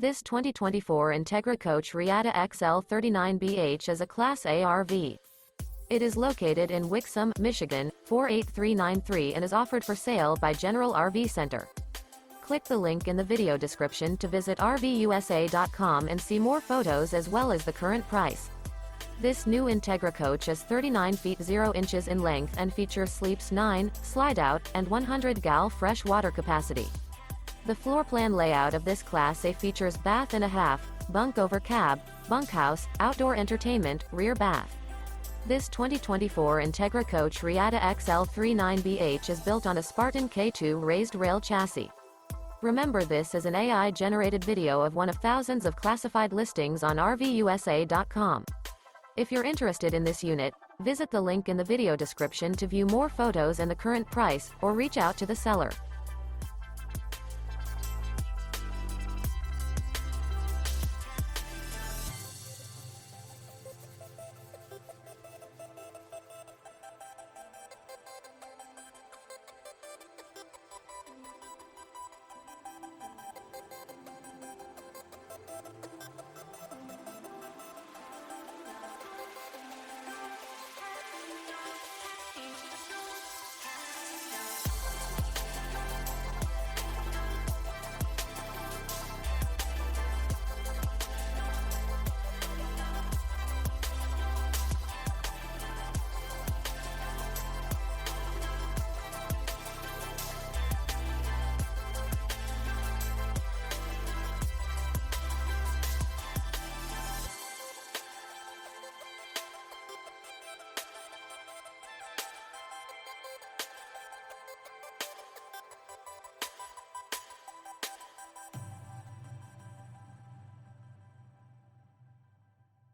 This 2024 Entegra Coach Reatta XL 39BH is a Class A RV. It is located in Wixom, Michigan, 48393 and is offered for sale by General RV Center. Click the link in the video description to visit RVUSA.com and see more photos as well as the current price. This new Entegra Coach is 39 feet 0 inches in length and features sleeps 9, Slideout, and 100 gal fresh water capacity. The floor plan layout of this Class A features bath and a half, Bunk Over Cab, Bunkhouse, outdoor entertainment, rear bath. This 2024 Entegra Coach Reatta XL 39BH is built on a Spartan K2 Raised Rail chassis. Remember, this is an AI-generated video of one of thousands of classified listings on RVUSA.com. If you're interested in this unit, visit the link in the video description to view more photos and the current price, or reach out to the seller.